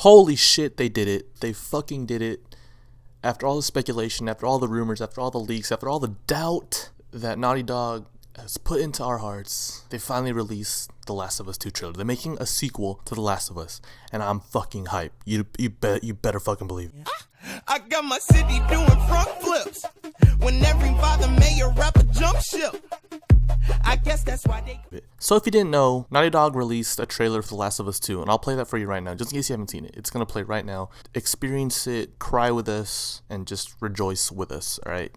Holy shit, they did it. They fucking did it. After all the speculation, after all the rumors, after all the leaks, after all the doubt that Naughty Dog has put into our hearts, they finally released The Last of Us 2 trailer. They're making a sequel to The Last of Us, and I'm fucking hyped. You better fucking believe it. I got my city doing front flips when every father mayor rapper jump ship. I guess that's why they. So if you didn't know, Naughty Dog released a trailer for The Last of Us 2, and I'll play that for you right now, just in case you haven't seen it. It's gonna play right now. Experience it, cry with us, and just rejoice with us, alright?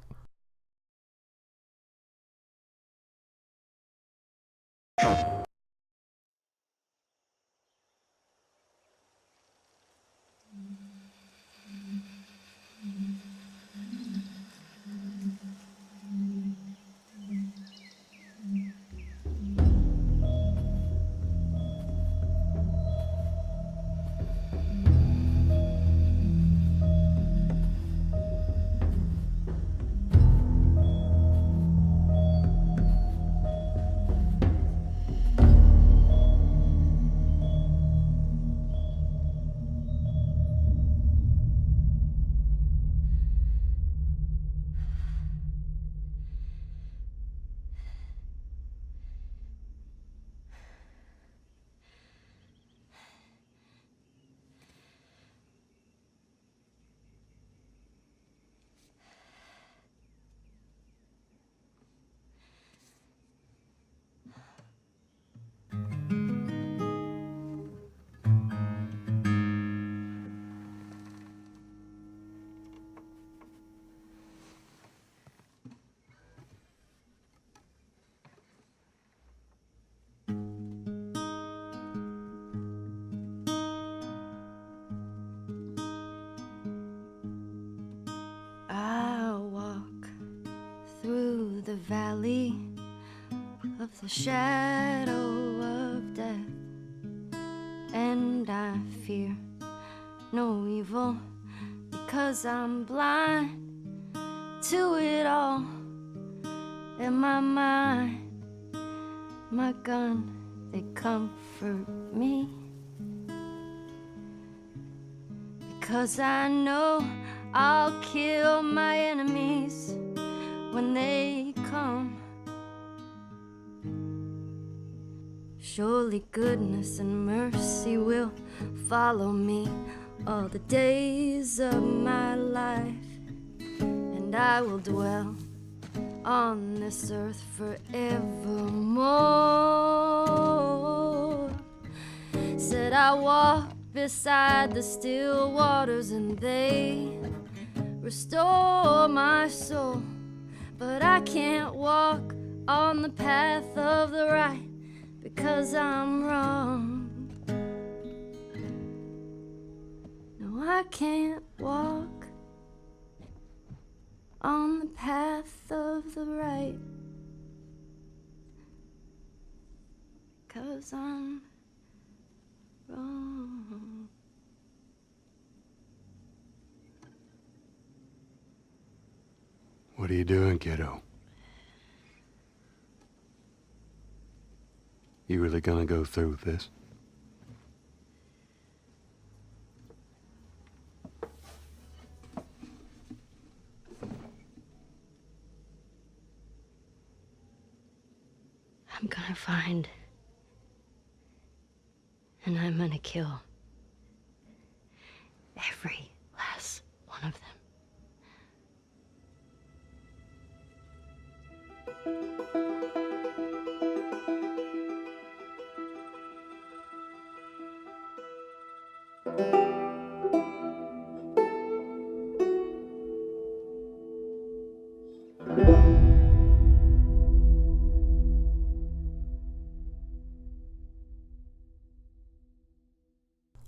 The valley of the shadow of death, and I fear no evil because I'm blind to it all. In my mind, my gun, they comfort me, because I know I'll kill my enemies when they come. Surely goodness and mercy will follow me all the days of my life, and I will dwell on this earth forevermore. Said I walk beside the still waters and they restore my soul. But I can't walk on the path of the right because I'm wrong. No, I can't walk on the path of the right because I'm wrong. What are you doing, kiddo? You really gonna go through with this? I'm gonna find, and I'm gonna kill every last one of them.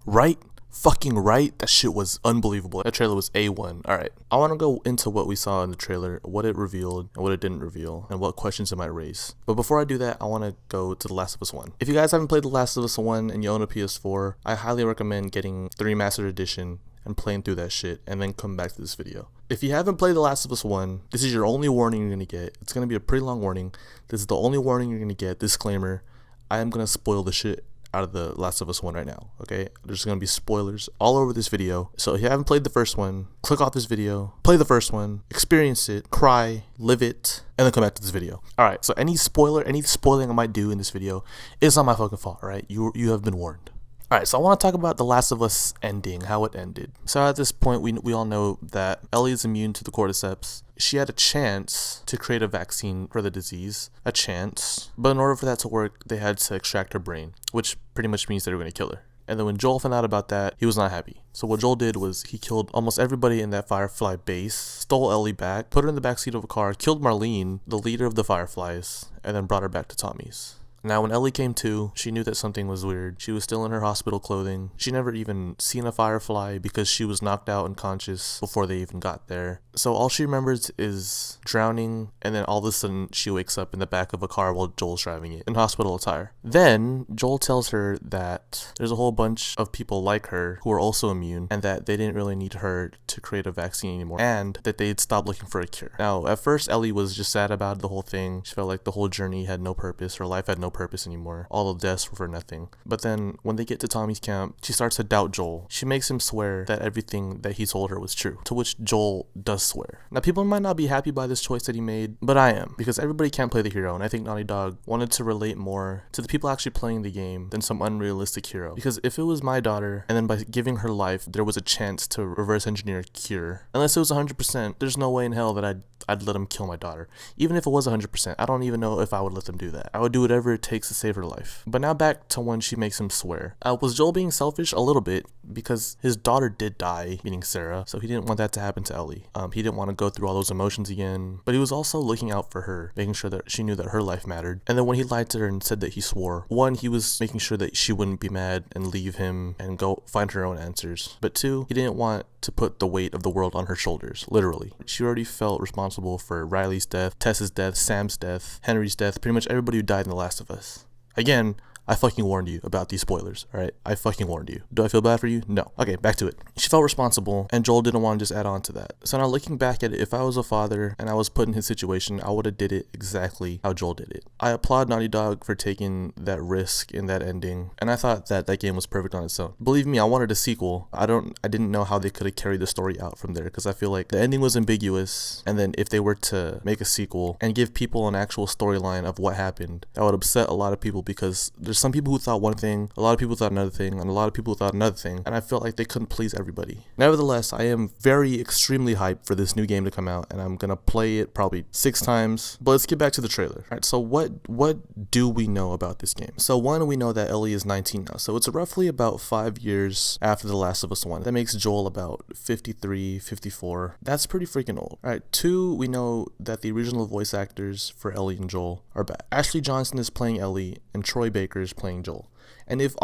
Right? Fucking right? That shit was unbelievable. That trailer was A1. Alright, I want to go into what we saw in the trailer, what it revealed and what it didn't reveal, and what questions it might raise. But before I do that, I want to go to The Last of Us 1. If you guys haven't played The Last of Us 1 and you own a PS4, I highly recommend getting the remastered edition and playing through that shit and then come back to this video. If you haven't played The Last of Us 1, this is your only warning you're going to get. It's going to be a pretty long warning. This is the only warning you're going to get. Disclaimer, I am going to spoil the shit out of The Last of Us 1 right now, okay? There's gonna be spoilers all over this video. So if you haven't played the first one, click off this video, play the first one, experience it, cry, live it, and then come back to this video. Alright, so any spoiling I might do in this video is not my fucking fault, alright? You have been warned. Alright, so I want to talk about The Last of Us ending, how it ended. So at this point, we all know that Ellie is immune to the cordyceps. She had a chance to create a vaccine for the disease, a chance, but in order for that to work, they had to extract her brain, which pretty much means they were going to kill her. And then when Joel found out about that, he was not happy. So what Joel did was he killed almost everybody in that Firefly base, stole Ellie back, put her in the backseat of a car, killed Marlene, the leader of the Fireflies, and then brought her back to Tommy's. Now, when Ellie came to, she knew that something was weird. She was still in her hospital clothing. She never even seen a Firefly because she was knocked out unconscious before they even got there. So all she remembers is drowning, and then all of a sudden she wakes up in the back of a car while Joel's driving it in hospital attire. Then Joel tells her that there's a whole bunch of people like her who are also immune, and that they didn't really need her to create a vaccine anymore, and that they'd stop looking for a cure. Now, at first Ellie was just sad about the whole thing. She felt like the whole journey had no purpose. Her life had no purpose anymore. All the deaths were for nothing. But then when they get to Tommy's camp, she starts to doubt Joel. She makes him swear that everything that he told her was true, to which Joel does swear. Now, people might not be happy by this choice that he made, but I am, because everybody can't play the hero, and I think Naughty Dog wanted to relate more to the people actually playing the game than some unrealistic hero. Because if it was my daughter, and then by giving her life, there was a chance to reverse engineer a cure, unless it was 100%, there's no way in hell that I'd let him kill my daughter. Even if it was 100%, I don't even know if I would let them do that. I would do whatever it takes to save her life. But now back to when she makes him swear. Was Joel being selfish? A little bit, because his daughter did die, meaning Sarah, so he didn't want that to happen to Ellie. He didn't want to go through all those emotions again, but he was also looking out for her, making sure that she knew that her life mattered. And then when he lied to her and said that he swore, one, he was making sure that she wouldn't be mad and leave him and go find her own answers. But two, he didn't want to put the weight of the world on her shoulders, literally. She already felt responsible for Riley's death, Tess's death, Sam's death, Henry's death, pretty much everybody who died in The Last of Us. Again, I fucking warned you about these spoilers, alright? I fucking warned you. Do I feel bad for you? No. Okay, back to it. She felt responsible, and Joel didn't want to just add on to that. So now looking back at it, if I was a father and I was put in his situation, I would have did it exactly how Joel did it. I applaud Naughty Dog for taking that risk in that ending, and I thought that that game was perfect on its own. Believe me, I wanted a sequel. I didn't know how they could have carried the story out from there, because I feel like the ending was ambiguous, and then if they were to make a sequel and give people an actual storyline of what happened, that would upset a lot of people, because there's some people who thought one thing, a lot of people thought another thing, and a lot of people thought another thing, and I felt like they couldn't please everybody. Nevertheless, I am extremely hyped for this new game to come out, and I'm gonna play it probably 6 times. But let's get back to the trailer. Alright, so what do we know about this game? So one, we know that Ellie is 19 now, so it's roughly about 5 years after The Last of Us 1. That makes Joel about 53, 54. That's pretty freaking old. Alright, 2, we know that the original voice actors for Ellie and Joel are back. Ashley Johnson is playing Ellie, and Troy Baker is playing Joel. And if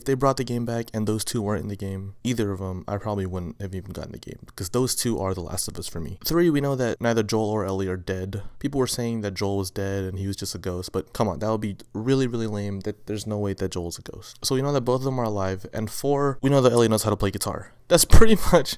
they brought the game back and those two weren't in the game, either of them, I probably wouldn't have even gotten the game, because those two are The Last of Us for me. 3, we know that neither Joel or Ellie are dead. People were saying that Joel was dead and he was just a ghost, but come on, that would be really, really lame. That there's no way that Joel's a ghost. So we know that both of them are alive. And 4, we know that Ellie knows how to play guitar. That's pretty much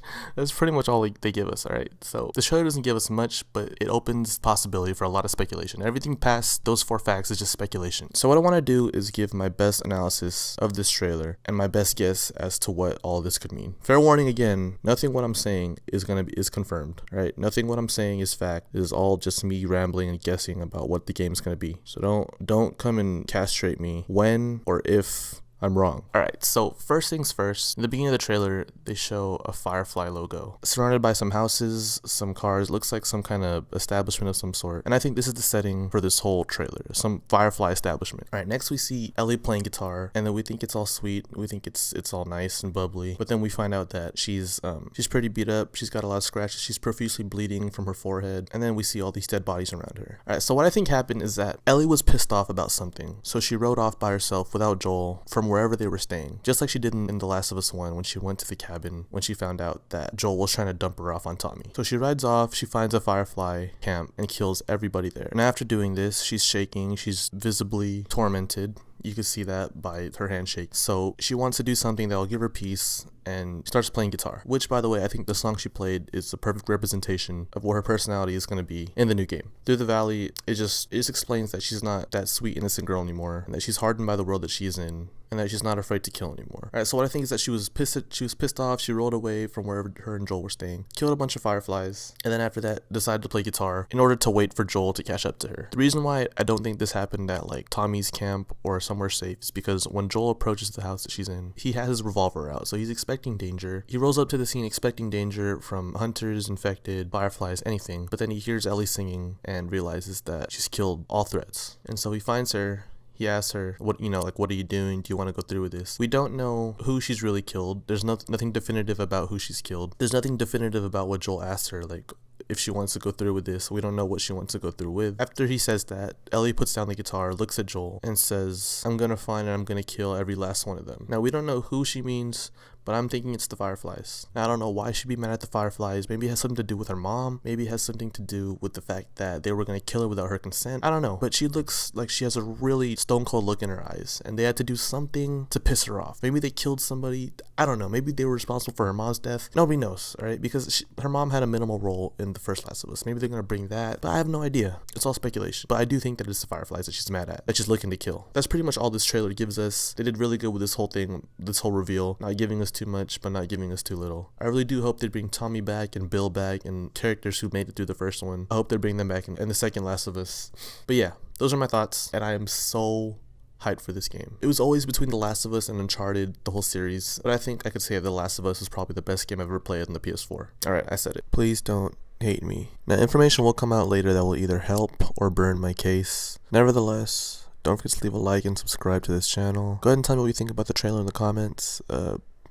all they give us, alright? So the trailer doesn't give us much, but it opens possibility for a lot of speculation. Everything past those 4 facts is just speculation. So what I want to do is give my best analysis of this trailer and my best guess as to what all this could mean. Fair warning again, nothing what I'm saying is confirmed, right? Nothing what I'm saying is fact. It is all just me rambling and guessing about what the game's gonna be. So don't come and castrate me when or if I'm wrong. Alright, so first things first, in the beginning of the trailer, they show a Firefly logo surrounded by some houses, some cars, looks like some kind of establishment of some sort. And I think this is the setting for this whole trailer, some Firefly establishment. Alright, next we see Ellie playing guitar, and then we think it's all sweet, we think it's all nice and bubbly, but then we find out that she's pretty beat up, she's got a lot of scratches, she's profusely bleeding from her forehead, and then we see all these dead bodies around her. Alright, so what I think happened is that Ellie was pissed off about something, so she rode off by herself without Joel from wherever they were staying, just like she did in The Last of Us 1 when she went to the cabin when she found out that Joel was trying to dump her off on Tommy. So she rides off, she finds a Firefly camp and kills everybody there. And after doing this, she's shaking, she's visibly tormented, You could see that by her handshake. So she wants to do something that will give her peace, and starts playing guitar, which, by the way, I think the song she played is the perfect representation of what her personality is going to be in the new game. Through the Valley, it just explains that she's not that sweet, innocent girl anymore, and that she's hardened by the world that she's in, and that she's not afraid to kill anymore. Alright, so what I think is that she was pissed off, she rolled away from wherever her and Joel were staying, killed a bunch of fireflies, and then after that decided to play guitar in order to wait for Joel to catch up to her. The reason why I don't think this happened at like Tommy's camp or somewhere safe is because when Joel approaches the house that she's in, he has his revolver out, so he's expecting danger. He rolls up to the scene expecting danger from hunters, infected, fireflies, anything, but then he hears Ellie singing and realizes that she's killed all threats. And so he finds her. He asks her, what are you doing? Do you want to go through with this? We don't know who she's really killed. There's nothing definitive about who she's killed. There's nothing definitive about what Joel asked her, like if she wants to go through with this. We don't know what she wants to go through with. After he says that, Ellie puts down the guitar, looks at Joel, and says, I'm gonna find and I'm gonna kill every last one of them. Now, we don't know who she means, but I'm thinking it's the fireflies. Now, I don't know why she'd be mad at the fireflies. Maybe it has something to do with her mom. Maybe it has something to do with the fact that they were gonna kill her without her consent. I don't know, but she looks like she has a really stone cold look in her eyes, and they had to do something to piss her off. Maybe they killed somebody. I don't know. Maybe they were responsible for her mom's death. Nobody knows, alright? Because her mom had a minimal role in the first Last of Us. Maybe they're gonna bring that, but I have no idea. It's all speculation. But I do think that it's the fireflies that she's mad at, that she's looking to kill. That's pretty much all this trailer gives us. They did really good with this whole thing, this whole reveal. Not giving us too much, but not giving us too little. I really do hope they bring Tommy back and Bill back and characters who made it through the first one. I hope they bring them back in the second Last of Us. But yeah, those are my thoughts, and I am so hyped for this game. It was always between The Last of Us and Uncharted, the whole series, but I think I could say The Last of Us is probably the best game I've ever played on the PS4. Alright, I said it. Please don't hate me. Now, information will come out later that will either help or burn my case. Nevertheless, don't forget to leave a like and subscribe to this channel. Go ahead and tell me what you think about the trailer in the comments.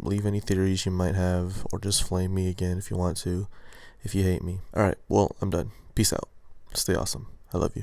Leave any theories you might have, or just flame me again if you want to, if you hate me. Alright, well, I'm done. Peace out. Stay awesome. I love you.